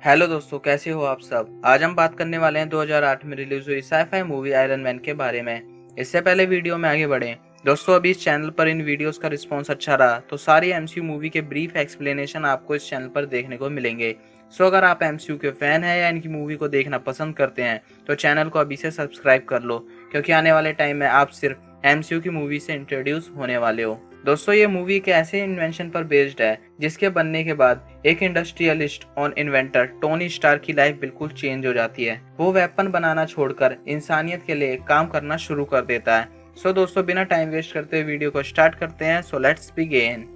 Hello दोस्तों, कैसे हो आप सब। आज हम बात करने वाले हैं 2008 में रिलीज हुई साईफाई मूवी आयरन मैन के बारे में। इससे पहले वीडियो में आगे बढ़ें, दोस्तों अभी इस चैनल पर इन वीडियोस का रिस्पांस अच्छा रहा तो सारी एमसीयू मूवी के ब्रीफ एक्सप्लेनेशन आपको इस चैनल पर देखने को मिलेंगे। सो अगर आप एमसीयू के फैन हैं या इनकी मूवी को देखना पसंद करते हैं तो चैनल को अभी से सब्सक्राइब कर लो, क्योंकि आने वाले टाइम में आप सिर्फ एमसीयू की मूवी से इंट्रोड्यूस होने वाले हो। दोस्तों ये मूवी एक ऐसे इन्वेंशन पर बेस्ड है जिसके बनने के बाद एक इंडस्ट्रियलिस्ट और इन्वेंटर टोनी स्टार की लाइफ बिल्कुल चेंज हो जाती है। वो वेपन बनाना छोड़कर इंसानियत के लिए काम करना शुरू कर देता है। सो दोस्तों बिना टाइम वेस्ट करते हुए वीडियो को स्टार्ट करते हैं। So let's begin.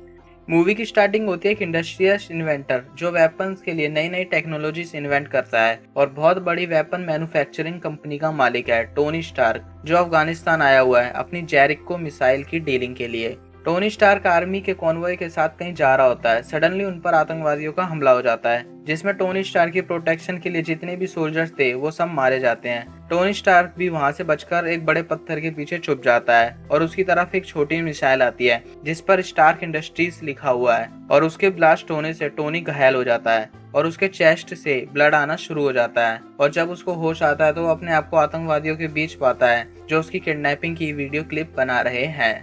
मूवी की स्टार्टिंग होती है एक इंडस्ट्रियलिस्ट इन्वेंटर जो वेपन्स के लिए नई नई टेक्नोलॉजीज इन्वेंट करता है और बहुत बड़ी वेपन मैन्युफैक्चरिंग कंपनी का मालिक है टोनी स्टार्क, जो अफगानिस्तान आया हुआ है अपनी जेरिको मिसाइल की डीलिंग के लिए। टोनी स्टार्क आर्मी के कॉन्वॉय के साथ कहीं जा रहा होता है। सडनली उन पर आतंकवादियों का हमला हो जाता है जिसमें टोनी स्टार्क की प्रोटेक्शन के लिए जितने भी सोल्जर्स थे वो सब मारे जाते हैं। टोनी स्टार्क भी वहां से बचकर एक बड़े पत्थर के पीछे छुप जाता है और उसकी तरफ एक छोटी मिसाइल आती है जिस पर स्टार्क इंडस्ट्रीज लिखा हुआ है और उसके ब्लास्ट होने से टोनी घायल हो जाता है और उसके चेस्ट से ब्लड आना शुरू हो जाता है। और जब उसको होश आता है तो वो अपने आप को आतंकवादियों के बीच पाता है जो उसकी किडनैपिंग की वीडियो क्लिप बना रहे हैं।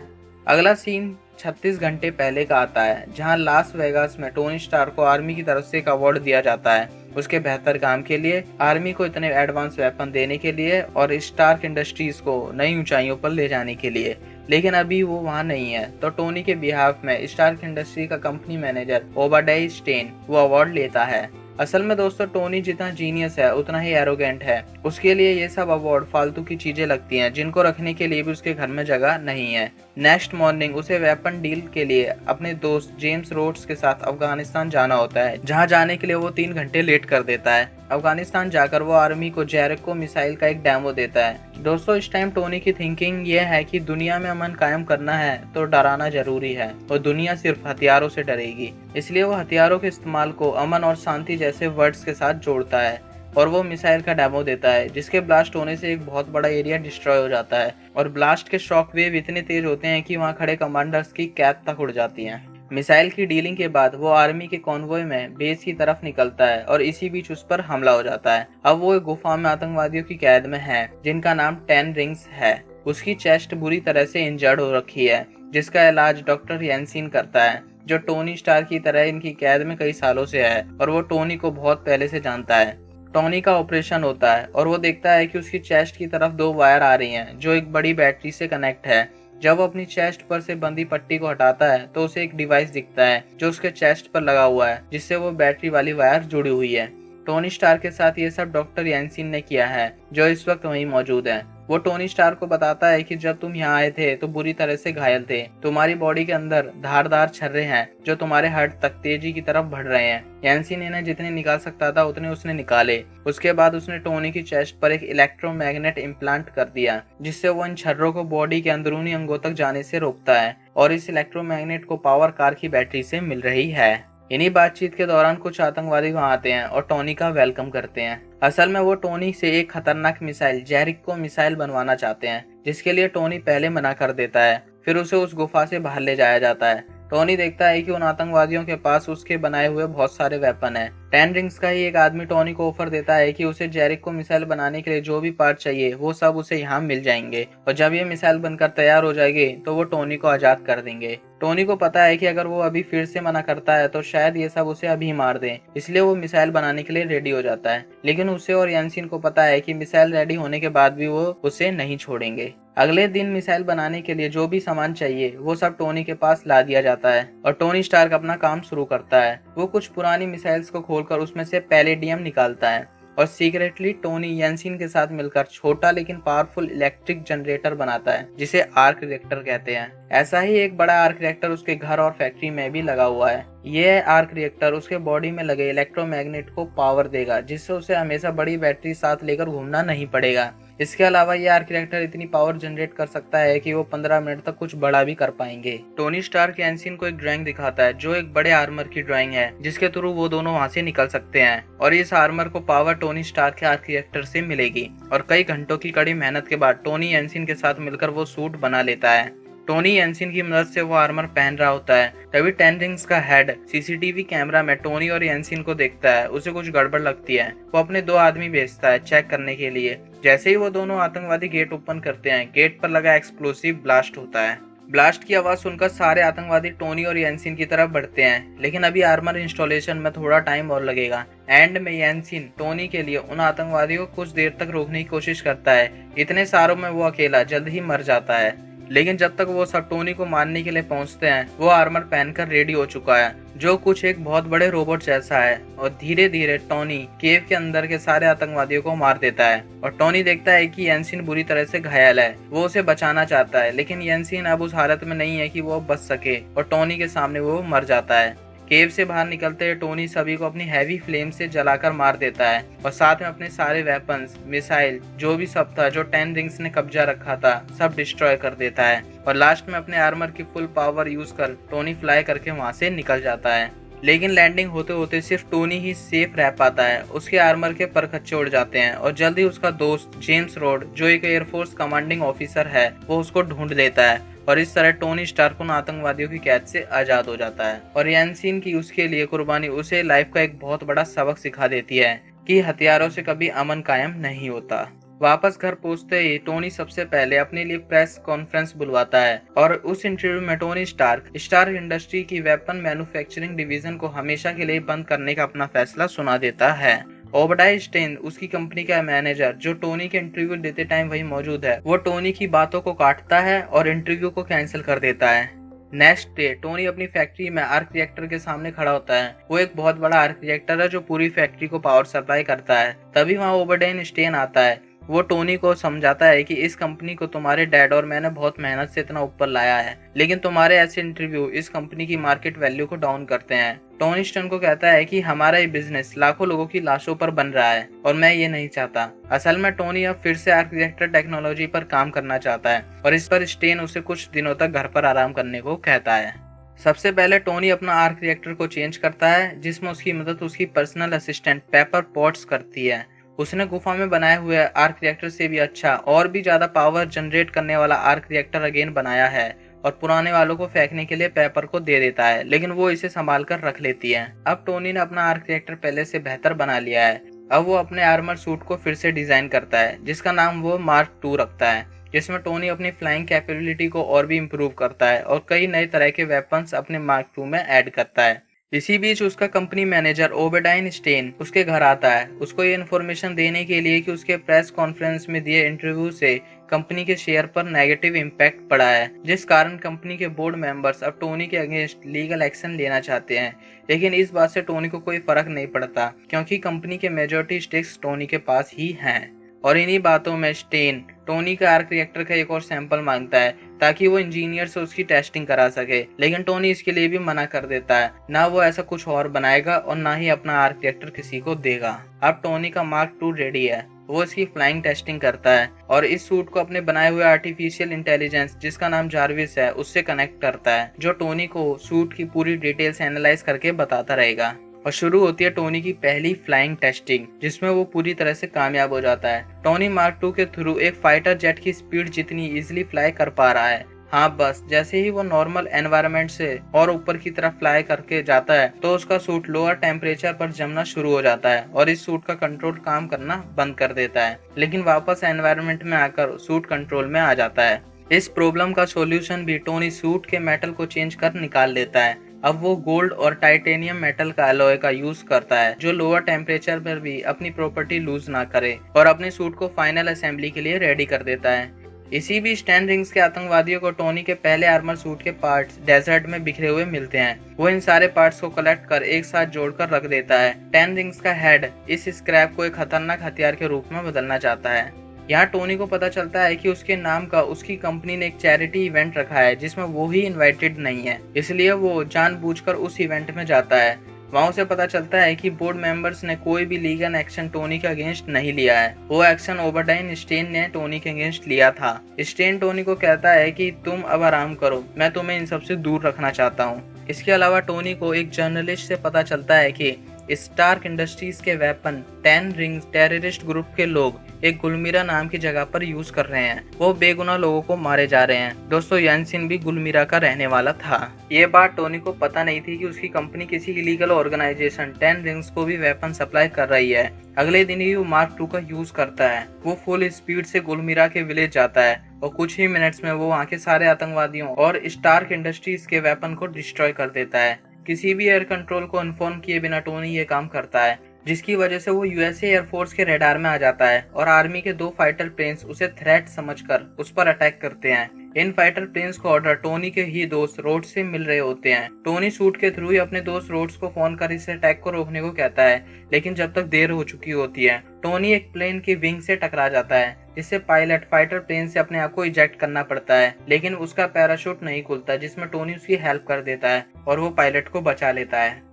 अगला सीन 36 घंटे पहले का आता है जहां लास वेगास में टोनी स्टार को आर्मी की तरफ से एक अवार्ड दिया जाता है उसके बेहतर काम के लिए, आर्मी को इतने एडवांस वेपन देने के लिए और स्टार्क इंडस्ट्रीज को नई ऊंचाइयों पर ले जाने के लिए। लेकिन अभी वो वहां नहीं है तो टोनी के बिहाफ में स्टार्क इंडस्ट्री का कंपनी मैनेजर ओबाडाई स्टेन वो अवार्ड लेता है। असल में दोस्तों टोनी जितना जीनियस है उतना ही एरोगेंट है। उसके लिए ये सब अवार्ड फालतू की चीजें लगती हैं जिनको रखने के लिए भी उसके घर में जगह नहीं है। नेक्स्ट मॉर्निंग उसे वेपन डील के लिए अपने दोस्त जेम्स रोड्स के साथ अफगानिस्तान जाना होता है, जहां जाने के लिए वो 3 घंटे लेट कर देता है। अफगानिस्तान जाकर वो आर्मी को जेरिको मिसाइल का एक डेमो देता है। दोस्तों इस टाइम टोनी की थिंकिंग ये है कि दुनिया में अमन कायम करना है तो डराना जरूरी है और दुनिया सिर्फ हथियारों से डरेगी। इसलिए वो हथियारों के इस्तेमाल को अमन और शांति जैसे वर्ड्स के साथ जोड़ता है और वो मिसाइल का डेमो देता है जिसके ब्लास्ट होने से एक बहुत बड़ा एरिया डिस्ट्रॉय हो जाता है और ब्लास्ट के शॉक वेव इतने तेज होते हैं कि वहां खड़े कमांडर्स की कैप तक उड़ जाती हैं। मिसाइल की डीलिंग के बाद वो आर्मी के कॉन्वॉय में बेस की तरफ निकलता है और इसी बीच उस पर हमला हो जाता है। अब वो एक गुफा में आतंकवादियों की कैद में है जिनका नाम 10 रिंग्स है। उसकी चेस्ट बुरी तरह से इंजर्ड हो रखी है जिसका इलाज डॉक्टर यंसिन करता है, जो टोनी स्टार की तरह इनकी कैद में कई सालों से है और वो टोनी को बहुत पहले से जानता है। टोनी का ऑपरेशन होता है और वो देखता है कि उसकी चेस्ट की तरफ 2 वायर आ रही हैं जो एक बड़ी बैटरी से कनेक्ट है। जब वो अपनी चेस्ट पर से बंधी पट्टी को हटाता है तो उसे एक डिवाइस दिखता है जो उसके चेस्ट पर लगा हुआ है जिससे वो बैटरी वाली वायर जुड़ी हुई है। टोनी स्टार के साथ ये सब डॉक्टर यंसिन ने किया है जो इस वक्त वहीं मौजूद है। वो टोनी स्टार को बताता है कि जब तुम यहाँ आए थे तो बुरी तरह से घायल थे। तुम्हारी बॉडी के अंदर धारदार छर्रे हैं जो तुम्हारे हार्ट तक तेजी की तरफ बढ़ रहे हैं। यंसिन इन्हें जितने निकाल सकता था उतने उसने निकाले। उसके बाद उसने टोनी की चेस्ट पर एक इलेक्ट्रोमैग्नेट इम्प्लांट कर दिया जिससे वो इन छर्रों को बॉडी के अंदरूनी अंगों तक जाने से रोकता है और इस इलेक्ट्रोमैग्नेट को पावर कार की बैटरी से मिल रही है। इन्हीं बातचीत के दौरान कुछ आतंकवादी वहां आते हैं और टोनी का वेलकम करते हैं। असल में वो टोनी से एक खतरनाक मिसाइल जेरिको मिसाइल बनवाना चाहते हैं जिसके लिए टोनी पहले मना कर देता है। फिर उसे उस गुफा से बाहर ले जाया जाता है। टोनी देखता है कि उन आतंकवादियों के पास उसके बनाए हुए बहुत सारे वेपन हैं। 10 रिंग्स का ही एक आदमी टोनी को ऑफर देता है कि उसे जेरिको मिसाइल बनाने के लिए जो भी पार्ट चाहिए वो सब उसे यहाँ मिल जाएंगे और जब ये मिसाइल बनकर तैयार हो जाएगी तो वो टोनी को आजाद कर देंगे। टोनी को पता है कि अगर वो अभी फिर से मना करता है तो शायद ये सब उसे अभी मार दें, इसलिए वो मिसाइल बनाने के लिए रेडी हो जाता है। लेकिन उसे और यंसिन को पता है कि मिसाइल रेडी होने के बाद भी वो उसे नहीं छोड़ेंगे। अगले दिन मिसाइल बनाने के लिए जो भी सामान चाहिए वो सब टोनी के पास ला दिया जाता है और टोनी स्टार्क अपना काम शुरू करता है। वो कुछ पुरानी मिसाइल्स को खोलकर उसमें से पैलेडियम निकालता है और सीक्रेटली टोनी यंसिन के साथ मिलकर छोटा लेकिन पावरफुल इलेक्ट्रिक जनरेटर बनाता है जिसे आर्क रिएक्टर कहते हैं। ऐसा ही एक बड़ा आर्क रिएक्टर उसके घर और फैक्ट्री में भी लगा हुआ है। यह आर्क रिएक्टर उसके बॉडी में लगे इलेक्ट्रोमैग्नेट को पावर देगा जिससे उसे हमेशा बड़ी बैटरी साथ लेकर घूमना नहीं पड़ेगा। इसके अलावा ये आर्क रिएक्टर इतनी पावर जनरेट कर सकता है कि वो 15 मिनट तक कुछ बड़ा भी कर पाएंगे। टोनी स्टार्क यंसिन को एक ड्राइंग दिखाता है जो एक बड़े आर्मर की ड्राइंग है जिसके थ्रू वो दोनों वहां से निकल सकते हैं और इस आर्मर को पावर टोनी स्टार्क के आर्क रिएक्टर से मिलेगी। और कई घंटों की कड़ी मेहनत के बाद टोनी यंसिन के साथ मिलकर वो सूट बना लेता है। टोनी येंसिन की मदद से वो आर्मर पहन रहा होता है। तभी 10 रिंग्स का हेड सीसीटीवी कैमरा में टोनी और येंसिन को देखता है। उसे कुछ गड़बड़ लगती है। वो अपने 2 आदमी भेजता है चेक करने के लिए। जैसे ही वो दोनों आतंकवादी गेट ओपन करते हैं, गेट पर लगा एक्सप्लोसिव ब्लास्ट होता है। ब्लास्ट की आवाज सुनकर सारे आतंकवादी टोनी और येंसिन की तरफ बढ़ते हैं, लेकिन अभी आर्मर इंस्टॉलेशन में थोड़ा टाइम और लगेगा। एंड में येंसिन टोनी के लिए उन आतंकवादियों को कुछ देर तक रोकने की कोशिश करता है। इतने सारों में वो अकेला जल्द ही मर जाता है। लेकिन जब तक वो सब टोनी को मारने के लिए पहुंचते हैं, वो आर्मर पहनकर रेडी हो चुका है, जो कुछ एक बहुत बड़े रोबोट जैसा है। और धीरे धीरे टोनी केव के अंदर के सारे आतंकवादियों को मार देता है। और टोनी देखता है कि येंसिन बुरी तरह से घायल है। वो उसे बचाना चाहता है, लेकिन येंसिन अब उस हालत में नहीं है कि वो बच सके और टोनी के सामने वो मर जाता है। केव से बाहर निकलते हुए टोनी सभी को अपनी हैवी फ्लेम से जलाकर मार देता है और साथ में अपने सारे वेपन्स, मिसाइल, जो भी सब था जो 10 रिंग्स ने कब्जा रखा था, सब डिस्ट्रॉय कर देता है। और लास्ट में अपने आर्मर की फुल पावर यूज कर टोनी फ्लाई करके वहां से निकल जाता है। लेकिन लैंडिंग होते होते सिर्फ टोनी ही सेफ रह पाता है। उसके आर्मर के परखच्चे उड़ जाते हैं और जल्दी उसका दोस्त जेम्स रोड, जो एक एयरफोर्स कमांडिंग ऑफिसर है, वो उसको ढूंढ लेता है। और इस तरह टोनी स्टार्क उन आतंकवादियों की कैद से आजाद हो जाता है। और येंसिन की उसके लिए कुर्बानी उसे लाइफ का एक बहुत बड़ा सबक सिखा देती है कि हथियारों से कभी अमन कायम नहीं होता। वापस घर पहुंचते ही टोनी सबसे पहले अपने लिए प्रेस कॉन्फ्रेंस बुलवाता है और उस इंटरव्यू में टोनी स्टार्क इंडस्ट्री की वेपन मैन्युफैक्चरिंग डिवीजन को हमेशा के लिए बंद करने का अपना फैसला सुना देता है। ओबडाई स्टेन, उसकी कंपनी का मैनेजर, जो टोनी के इंटरव्यू देते टाइम वही मौजूद है, वो टोनी की बातों को काटता है और इंटरव्यू को कैंसिल कर देता है। नेक्स्ट डे टोनी अपनी फैक्ट्री में आर्क रिएक्टर के सामने खड़ा होता है। वो एक बहुत बड़ा आर्क रिएक्टर है जो पूरी फैक्ट्री को पावर सप्लाई करता है। तभी वहाँ ओबरडाइन स्टेन आता है। वो टोनी को समझाता है कि इस कंपनी को तुम्हारे डैड और मैंने बहुत मेहनत से इतना ऊपर लाया है, लेकिन तुम्हारे ऐसे इंटरव्यू इस कंपनी की मार्केट वैल्यू को डाउन करते हैं। टोनी स्टार्क को कहता है कि हमारा ये बिजनेस लाखों लोगों की लाशों पर बन रहा है और मैं ये नहीं चाहता। असल में टोनी अब फिर से आर्क रिएक्टर टेक्नोलॉजी पर काम करना चाहता है और इस पर स्टेन उसे कुछ दिनों तक घर पर आराम करने को कहता है। सबसे पहले टोनी अपना आर्क रिएक्टर को चेंज करता है, जिसमें उसकी मदद उसकी पर्सनल असिस्टेंट पेपर पॉट्स करती है। उसने गुफा में बनाए हुए आर्क रिएक्टर से भी अच्छा और भी ज्यादा पावर जनरेट करने वाला आर्क रिएक्टर अगेन बनाया है और पुराने वालों को फेंकने के लिए पेपर को दे देता है, लेकिन वो इसे संभाल कर रख लेती है। अब टोनी ने अपना आर्क रिएक्टर पहले से बेहतर बना लिया है। अब वो अपने आर्मर सूट को फिर से डिजाइन करता है, जिसका नाम वो मार्क 2 रखता है, जिसमें टोनी अपनी फ्लाइंग कैपेबिलिटी को और भी इम्प्रूव करता है और कई नए तरह के वेपन्स अपने मार्क 2 में ऐड करता है। इसी बीच उसका कंपनी मैनेजर ओबेडाइन स्टेन उसके घर आता है, उसको ये इन्फॉर्मेशन देने के लिए कि उसके प्रेस कॉन्फ्रेंस में दिए इंटरव्यू से कंपनी के शेयर पर नेगेटिव इम्पैक्ट पड़ा है, जिस कारण कंपनी के बोर्ड मेंबर्स अब टोनी के अगेंस्ट लीगल एक्शन लेना चाहते हैं। लेकिन इस बात से टोनी को कोई फर्क नहीं पड़ता, क्योंकि कंपनी के मेजॉरिटी स्टेक्स टोनी के पास ही हैं। और इन्हीं बातों में स्टेन टोनी का आर्क रिएक्टर का एक और सैंपल मांगता है ताकि वो इंजीनियर से उसकी टेस्टिंग करा सके, लेकिन टोनी इसके लिए भी मना कर देता है। ना वो ऐसा कुछ और बनाएगा और ना ही अपना आर्क रिएक्टर किसी को देगा। अब टोनी का मार्क 2 रेडी है। वो इसकी फ्लाइंग टेस्टिंग करता है और इस सूट को अपने बनाए हुए आर्टिफिशियल इंटेलिजेंस, जिसका नाम जार्विस है, उससे कनेक्ट करता है, जो टोनी को सूट की पूरी डिटेल्स एनालाइज करके बताता रहेगा। और शुरू होती है टोनी की पहली फ्लाइंग टेस्टिंग, जिसमें वो पूरी तरह से कामयाब हो जाता है। टोनी मार्क 2 के थ्रू एक फाइटर जेट की स्पीड जितनी इजीली फ्लाई कर पा रहा है। हाँ, बस जैसे ही वो नॉर्मल एनवायरनमेंट से और ऊपर की तरफ फ्लाई करके जाता है तो उसका सूट लोअर टेम्परेचर पर जमना शुरू हो जाता है और इस सूट का कंट्रोल काम करना बंद कर देता है। लेकिन वापस एनवायरनमेंट में आकर सूट कंट्रोल में आ जाता है। इस प्रॉब्लम का सॉल्यूशन भी टोनी सूट के मेटल को चेंज कर निकाल लेता है। अब वो गोल्ड और टाइटेनियम मेटल का अलॉय का यूज करता है, जो लोअर टेम्परेचर पर भी अपनी प्रॉपर्टी लूज ना करे, और अपने सूट को फाइनल असेंबली के लिए रेडी कर देता है। इसी बीच 10 रिंग्स के आतंकवादियों को टोनी के पहले आर्मर सूट के पार्ट्स डेजर्ट में बिखरे हुए मिलते हैं। वो इन सारे पार्ट्स को कलेक्ट कर एक साथ जोड़कर रख देता है। 10 रिंग्स का हेड इस स्क्रैप को एक खतरनाक हथियार के रूप में बदलना चाहता है। यहाँ टोनी को पता चलता है कि उसके नाम का उसकी कंपनी ने एक चैरिटी इवेंट रखा है, जिसमें वो ही इनवाइटेड नहीं है, इसलिए वो जानबूझकर उस इवेंट में जाता है। वहाँ उसे पता चलता है कि बोर्ड मेंबर्स ने कोई भी लीगल एक्शन टोनी के अगेंस्ट नहीं लिया है। वो एक्शन ओबरडाइन स्टेन ने टोनी के अगेंस्ट लिया था। स्टेन टोनी को कहता है कि तुम अब आराम करो, मैं तुम्हें इन सबसे दूर रखना चाहता हूँ। इसके अलावा टोनी को एक जर्नलिस्ट से पता चलता है कि स्टार्क इंडस्ट्रीज के वेपन 10 रिंग्स टेररिस्ट ग्रुप के लोग एक गुलमीरा नाम की जगह पर यूज कर रहे हैं। वो बेगुनाह लोगों को मारे जा रहे हैं। दोस्तों यानसिन भी गुलमीरा का रहने वाला था। ये बात टोनी को पता नहीं थी कि उसकी कंपनी किसी इलीगल ऑर्गेनाइजेशन 10 रिंग्स को भी वेपन सप्लाई कर रही है। अगले दिन ही वो मार्क 2 का यूज करता है। वो फुल स्पीड से गुलमीरा के विलेज जाता है और कुछ ही मिनट्स में वो वहाँ के सारे आतंकवादियों और स्टार्क इंडस्ट्रीज के वेपन को डिस्ट्रॉय कर देता है। किसी भी एयर कंट्रोल को इन्फॉर्म किए बिना टोनी ये काम करता है, जिसकी वजह से वो यूएसए एयरफोर्स के रडार में आ जाता है और आर्मी के 2 फाइटर प्लेन्स उसे थ्रेट समझकर उस पर अटैक करते हैं। इन फाइटर प्लेन्स को ऑर्डर टोनी के ही दोस्त रोड्स से मिल रहे होते हैं। टोनी सूट के थ्रू ही अपने दोस्त रोड्स को फोन कर इस अटैक को रोकने को कहता है, लेकिन जब तक देर हो चुकी होती है। टोनी एक प्लेन की विंग से टकरा जाता है, जिससे पायलट फाइटर प्लेन से अपने आप को इजेक्ट करना पड़ता है, लेकिन उसका पैराशूट नहीं खुलता, जिसमें टोनी उसकी हेल्प कर देता है और वो पायलट को बचा लेता है।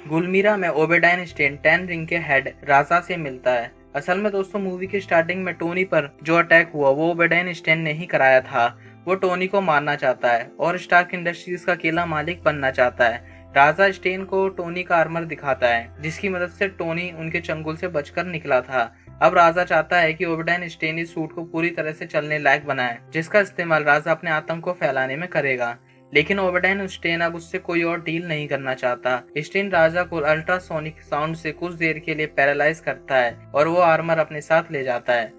गुलमीरा में ओबेडाइन स्टेन 10 रिंग के हेड राजा से मिलता है। असल में दोस्तों मूवी की स्टार्टिंग में टोनी पर जो अटैक हुआ वो ओबेडाइन स्टेन ने ही कराया था। वो टोनी को मारना चाहता है और स्टार्क इंडस्ट्रीज का अकेला मालिक बनना चाहता है। राजा स्टेन को टोनी का आर्मर दिखाता है, जिसकी मदद से टोनी उनके चंगुल से बचकर निकला था। अब राजा चाहता है कि ओबेडाइन स्टेन इस सूट को पूरी तरह से चलने लायक बनाए, जिसका इस्तेमाल राजा अपने आतंक को फैलाने में करेगा। लेकिन ओबेडाइन स्टेन अब उससे कोई और डील नहीं करना चाहता। स्टेन राजा को अल्ट्रासोनिक साउंड से कुछ देर के लिए पैरालाइज करता है और वो आर्मर अपने साथ ले जाता है।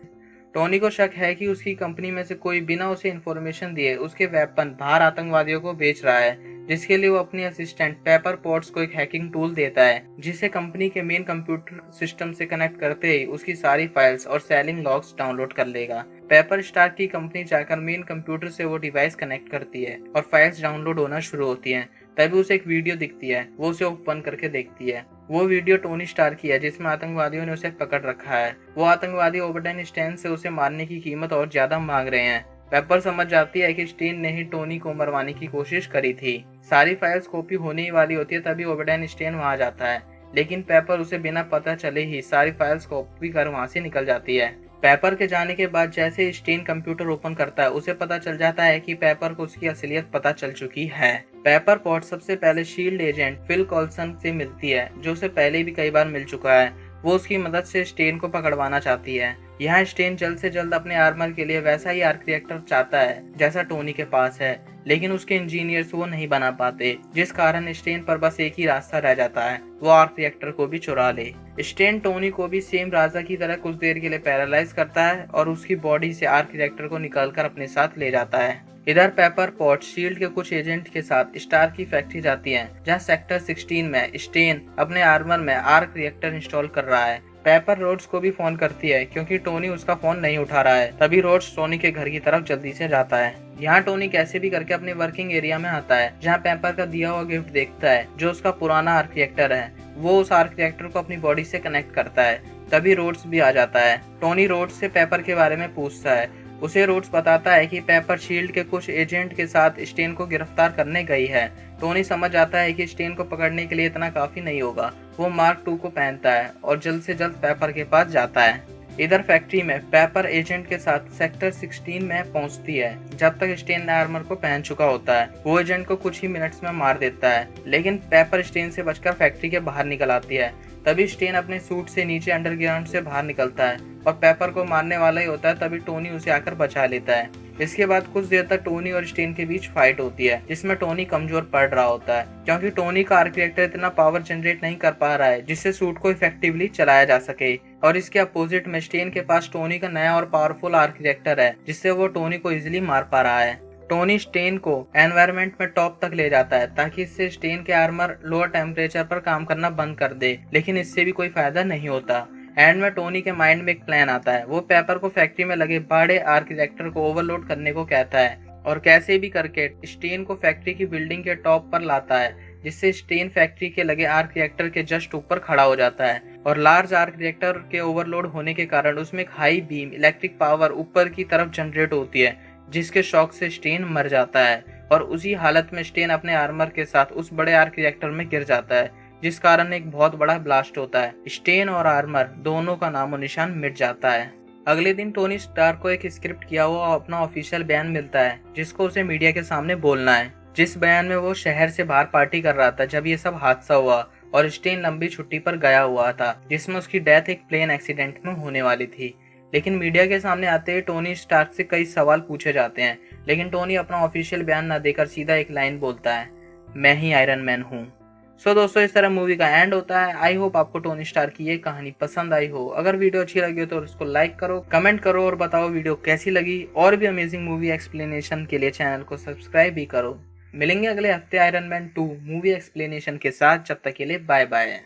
टोनी को शक है कि उसकी कंपनी में से कोई बिना उसे इन्फॉर्मेशन दिए उसके वेपन बाहर आतंकवादियों को बेच रहा है, जिसके लिए वो अपनी असिस्टेंट पेपर पॉट्स को एक हैकिंग टूल देता है, जिसे कंपनी के मेन कंप्यूटर सिस्टम से कनेक्ट करते ही उसकी सारी फाइल्स और सेलिंग लॉग्स डाउनलोड कर लेगा। पेपर स्टार की कंपनी जाकर मेन कंप्यूटर से वो डिवाइस कनेक्ट करती है और फाइल्स डाउनलोड होना शुरू होती हैं। तभी उसे एक वीडियो दिखती है, वो उसे ओपन करके देखती है। वो वीडियो टोनी स्टार की है, जिसमें आतंकवादियों ने उसे पकड़ रखा है। वो आतंकवादी ओबेडाइन स्टेन से उसे मारने की कीमत और ज्यादा मांग रहे हैं। पेपर समझ जाती है कि स्टेन ने ही टोनी को मरवाने की कोशिश करी थी। सारी फाइल्स कॉपी होने ही वाली होती है, तभी ओबेडाइन स्टेन वहां जाता है, लेकिन पेपर उसे बिना पता चले ही सारी फाइल्स कॉपी कर वहां से निकल जाती है। पेपर के जाने के बाद जैसे स्टेन कंप्यूटर ओपन करता है, उसे पता चल जाता है कि पेपर को उसकी असलियत पता चल चुकी है। पेपर पॉट सबसे पहले शील्ड एजेंट फिल कॉल्सन से मिलती है, जो उसे पहले भी कई बार मिल चुका है। वो उसकी मदद से स्टेन को पकड़वाना चाहती है। यहाँ स्टेन जल्द से जल्द अपने आर्मर के लिए वैसा ही आर्क रिएक्टर चाहता है जैसा टोनी के पास है, लेकिन उसके इंजीनियर्स वो नहीं बना पाते, जिस कारण स्टेन पर बस एक ही रास्ता रह जाता है, वो आर्क रिएक्टर को भी चुरा ले। स्टेन टोनी को भी सेम राजा की तरह कुछ देर के लिए पैरालाइज करता है और उसकी बॉडी से आर्क रिएक्टर को निकालकर अपने साथ ले जाता है। इधर पेपर पॉट शील्ड के कुछ एजेंट के साथ स्टार की फैक्ट्री जाती है, जहां सेक्टर 16 में स्टेन अपने आर्मर में आर्क रिएक्टर इंस्टॉल कर रहा है। पेपर रोड्स को भी फोन करती है, क्योंकि टोनी उसका फोन नहीं उठा रहा है। तभी रोड्स टोनी के घर की तरफ जल्दी से जाता है। यहाँ टोनी कैसे भी करके अपने वर्किंग एरिया में आता है, जहाँ पेपर का दिया हुआ गिफ्ट देखता है, जो उसका पुराना आर्क रिएक्टर है। वो उस आर्क रिएक्टर को अपनी बॉडी से कनेक्ट करता है। तभी रोड्स भी आ जाता है। टोनी रोड्स से पेपर के बारे में पूछता है। उसे रोड्स बताता है कि पेपर शील्ड के कुछ एजेंट के साथ स्टेन को गिरफ्तार करने गई है। टोनी समझ जाता है कि स्टेन को पकड़ने के लिए इतना काफी नहीं होगा। वो मार्क 2 को पहनता है और जल्द से जल्द पेपर के पास जाता है। इधर फैक्ट्री में पेपर एजेंट के साथ सेक्टर 16 में पहुंचती है, जब तक स्टेन आर्मर को पहन चुका होता है। वो एजेंट को कुछ ही मिनट्स में मार देता है, लेकिन पेपर स्टेन से बचकर फैक्ट्री के बाहर निकल आती है। तभी स्टेन अपने सूट से नीचे अंडरग्राउंड से बाहर निकलता है और पेपर को मारने वाला ही होता है। तभी टोनी उसे आकर बचा लेता है। इसके बाद कुछ देर तक टोनी और स्टेन के बीच फाइट होती है, जिसमें टोनी कमजोर पड़ रहा होता है, क्योंकि टोनी का आर्क रिएक्टर इतना पावर जनरेट नहीं कर पा रहा है जिससे सूट को इफेक्टिवली चलाया जा सके। और इसके अपोजिट में स्टेन के पास टोनी का नया और पावरफुल आर्क रिएक्टर है, जिससे वो टोनी को इजिली मार पा रहा है। टोनी स्टेन को एनवायरनमेंट में टॉप तक ले जाता है, ताकि इससे स्टेन के आर्मर लोअर टेम्परेचर पर काम करना बंद कर दे, लेकिन इससे भी कोई फायदा नहीं होता। एंड में टोनी के माइंड में एक प्लान आता है। वो पेपर को फैक्ट्री में लगे बड़े आर्क रिएक्टर को ओवरलोड करने को कहता है और कैसे भी करके स्टेन को फैक्ट्री की बिल्डिंग के टॉप पर लाता है, जिससे स्टेन फैक्ट्री के लगे आर्क रिएक्टर के जस्ट ऊपर खड़ा हो जाता है। और लार्ज आर्क रिएक्टर के ओवरलोड होने के कारण उसमें एक हाई बीम इलेक्ट्रिक पावर ऊपर की तरफ जनरेट होती है, जिसके शॉक से स्टेन मर जाता है। और उसी हालत में स्टेन अपने आर्मर के साथ उस बड़े आर्क रिएक्टर में गिर जाता है, जिस कारण एक बहुत बड़ा ब्लास्ट होता है। स्टेन और आर्मर दोनों का नामो निशान मिट जाता है। अगले दिन टोनी स्टार को एक स्क्रिप्ट किया हुआ अपना ऑफिशियल बयान मिलता है, जिसको उसे मीडिया के सामने बोलना है। जिस बयान में वो शहर से बाहर पार्टी कर रहा था जब ये सब हादसा हुआ और स्टेन लंबी छुट्टी पर गया हुआ था, जिसमें उसकी डेथ एक प्लेन एक्सीडेंट में होने वाली थी। लेकिन मीडिया के सामने आते ही टोनी स्टार्क से कई सवाल पूछे जाते हैं, लेकिन टोनी अपना ऑफिशियल बयान न देकर सीधा एक लाइन बोलता है, मैं ही आयरन मैन हूँ। सो दोस्तों, इस तरह मूवी का एंड होता है। आई होप आपको टोनी स्टार की ये कहानी पसंद आई हो। अगर वीडियो अच्छी लगी हो तो उसको लाइक करो, कमेंट करो और बताओ वीडियो कैसी लगी। और भी अमेजिंग मूवी एक्सप्लेनेशन के लिए चैनल को सब्सक्राइब भी करो। मिलेंगे अगले हफ्ते आयरन मैन 2 मूवी एक्सप्लेनेशन के साथ। जब तक के लिए बाय बाय।